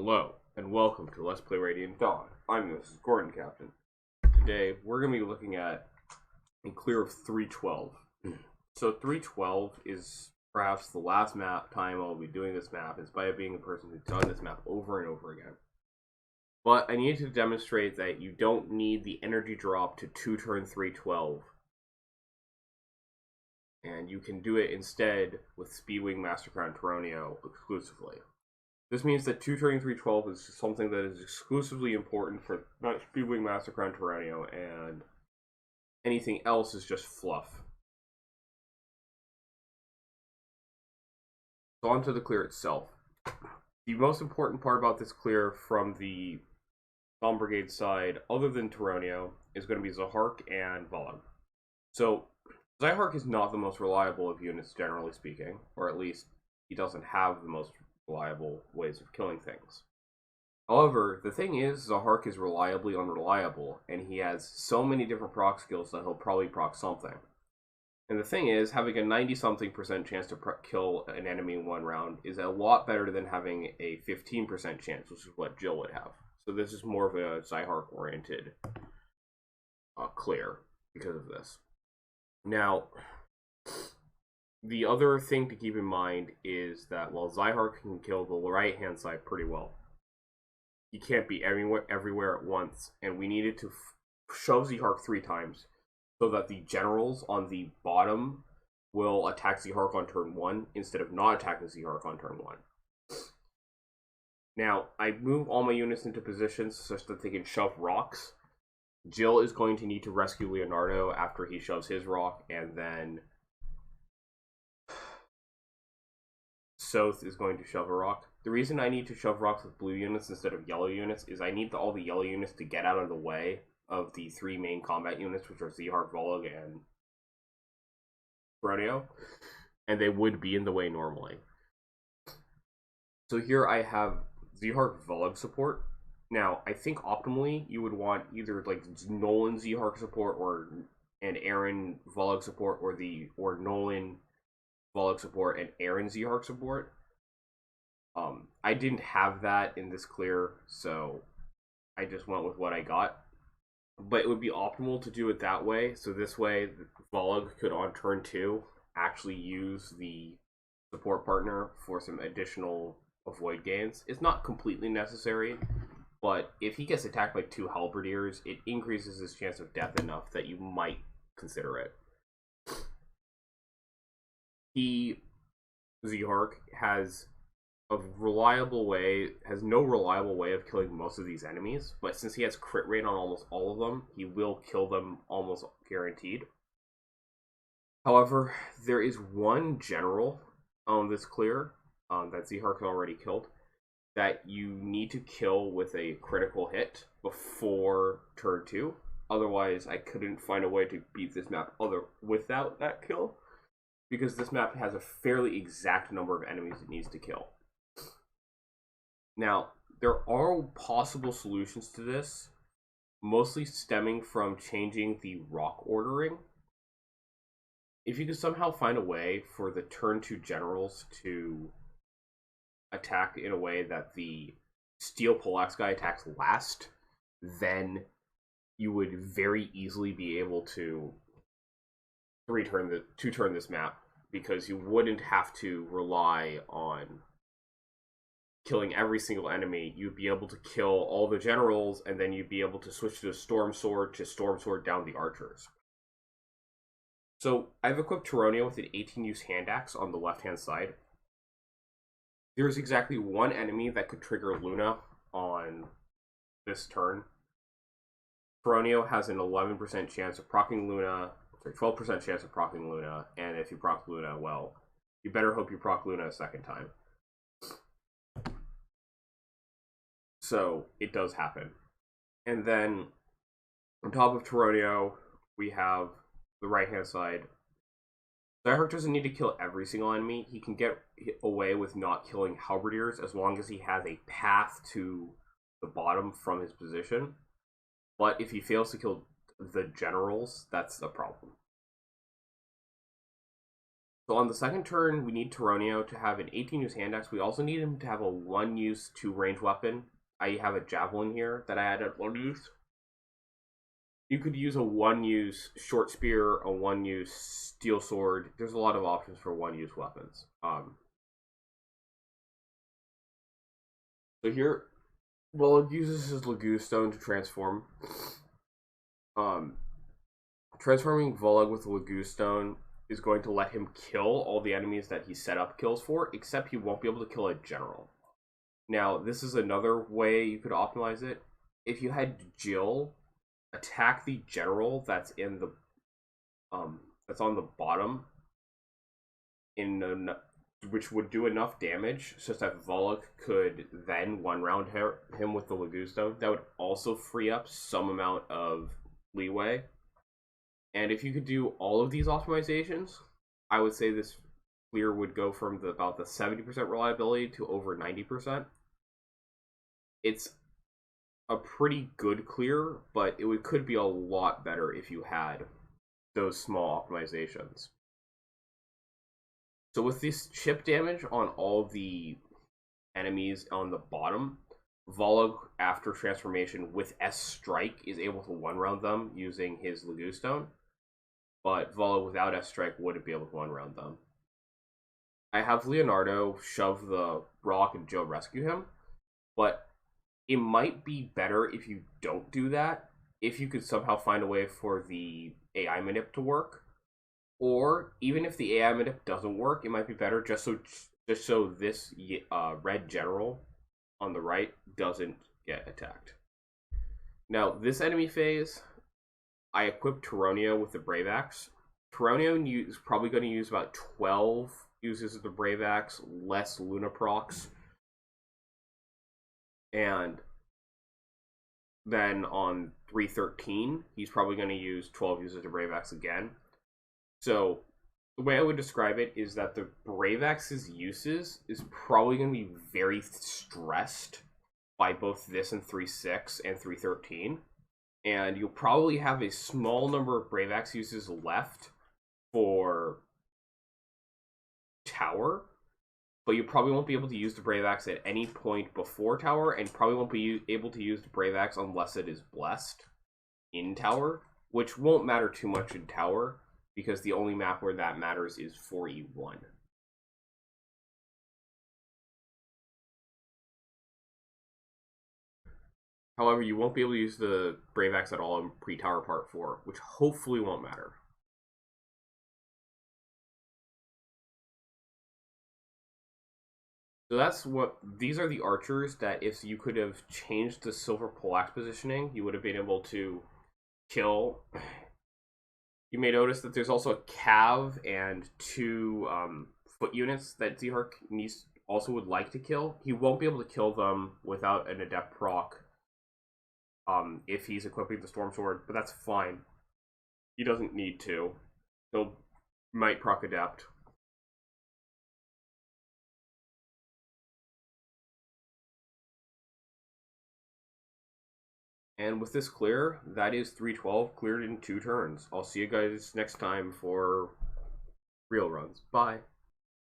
Hello, and welcome to Let's Play Radiant Dawn. I'm Mrs. Gordon, Captain. Today, we're going to be looking at a clear of 312. So 312 is perhaps the last time I'll be doing this map, in spite of being a person who's done this map over and over again. But I need to demonstrate that you don't need the energy drop to 2-turn 312. And you can do it instead with Speedwing Master Crown Tauroneo exclusively. This means that 2-turning 312 is something that is exclusively important for Speedwing Master Crown Tauroneo, and anything else is just fluff. So on to the clear itself. The most important part about this clear from the Bomb Brigade side, other than Tauroneo, is going to be Zahark and Volog. So, Zahark is not the most reliable of units, generally speaking, or at least he doesn't have the most reliable ways of killing things. However, the thing is, Zahark is reliably unreliable, and he has so many different proc skills that he'll probably proc something. And the thing is, having a 90-something% chance to kill an enemy in one round is a lot better than having a 15% chance, which is what Jill would have. So this is more of a Zahark-oriented clear because of this. Now, the other thing to keep in mind is that while Zahark can kill the right-hand side pretty well, he can't be everywhere at once, and we needed to shove Zahark 3 times so that the generals on the bottom will attack Zahark on turn 1 instead of not attacking Zahark on turn 1. Now, I move all my units into positions such that they can shove rocks. Jill is going to need to rescue Leonardo after he shoves his rock, and then Soth is going to shove a rock. The reason I need to shove rocks with blue units instead of yellow units is I need all the yellow units to get out of the way of the 3 main combat units, which are Zahark, Volog, and Tauroneo, and they would be in the way normally. So here I have Zahark Volog support. Now, I think optimally you would want either like Nolan Zahark support and Aaron Volog support, or Nolan Volog support and Aaron Zahark support. I didn't have that in this clear, so I just went with what I got. But it would be optimal to do it that way, so this way Volog could on turn 2 actually use the support partner for some additional avoid gains. It's not completely necessary, but if he gets attacked by 2 halberdiers, it increases his chance of death enough that you might consider it. Zahark has no reliable way of killing most of these enemies, but since he has crit rate on almost all of them, he will kill them almost guaranteed. However, there is one general on this clear that Zahark already killed that you need to kill with a critical hit before turn 2. Otherwise, I couldn't find a way to beat this map without that kill, because this map has a fairly exact number of enemies it needs to kill. Now, there are possible solutions to this, mostly stemming from changing the rock ordering. If you could somehow find a way for the turn 2 generals to attack in a way that the Steel Poleaxe guy attacks last, then you would very easily be able to 2-turn this map, because you wouldn't have to rely on killing every single enemy. You'd be able to kill all the generals, and then you'd be able to switch to Storm Sword to Storm Sword down the archers. So I've equipped Tauroneo with an 18-use hand axe on the left-hand side. There's exactly one enemy that could trigger Luna on this turn. Tauroneo has an 11% chance of proccing Luna, 12% chance of proccing Luna, and if you proc Luna, well, you better hope you proc Luna a second time. So, it does happen. And then, on top of Tauroneo, we have the right-hand side. Zahark doesn't need to kill every single enemy. He can get away with not killing halberdiers as long as he has a path to the bottom from his position. But if he fails to kill the generals, that's a problem. So on the second turn, we need Tauroneo to have an 18-use hand axe. We also need him to have a 1-use 2-range weapon. I have a javelin here that I had at 1-use. You could use a 1-use short spear, a 1-use steel sword. There's a lot of options for 1-use weapons. So here, well, it uses his Lagoon Stone to transform. Transforming Volug with the Lagoon Stone is going to let him kill all the enemies that he set up kills for, except he won't be able to kill a general. Now, this is another way you could optimize it. If you had Jill attack the general that's in the that's on the bottom, which would do enough damage such that Volok could then one-round him with the Lagoon Stone, that would also free up some amount of leeway. And if you could do all of these optimizations, I would say this clear would go from about the 70% reliability to over 90%. It's a pretty good clear, but it could be a lot better if you had those small optimizations. So with this chip damage on all the enemies on the bottom, Volog, after transformation with S Strike, is able to one-round them using his Lagoon Stone, but Volog without S Strike wouldn't be able to one-round them. I have Leonardo shove the rock and Joe rescue him, but it might be better if you don't do that, if you could somehow find a way for the AI manip to work. Or even if the AI manip doesn't work, it might be better just so this red general on the right doesn't get attacked. Now, this enemy phase, I equipped Tauroneo with the Brave Axe. Tauroneo is probably going to use about 12 uses of the Brave Axe, less Luna procs. And then on 313, he's probably going to use 12 uses of Brave Axe again. So the way I would describe it is that the Brave Axe's uses is probably going to be very stressed by both this and 3.6 and 3.13. And you'll probably have a small number of Brave Axe uses left for Tower, but you probably won't be able to use the Brave Axe at any point before Tower, and probably won't be able to use the Brave Axe unless it is blessed in Tower, which won't matter too much in Tower, because the only map where that matters is 4E1. However, you won't be able to use the Brave Axe at all in pre-Tower Part 4, which hopefully won't matter. So these are the archers that if you could have changed the silver poleaxe positioning, you would have been able to kill. You may notice that there's also a cav and 2 foot units that Zhark also would like to kill. He won't be able to kill them without an adept proc if he's equipping the Storm Sword, but that's fine. He doesn't need to. He'll might proc adept. And with this clear, that is 312 cleared in 2 turns. I'll see you guys next time for real runs. Bye.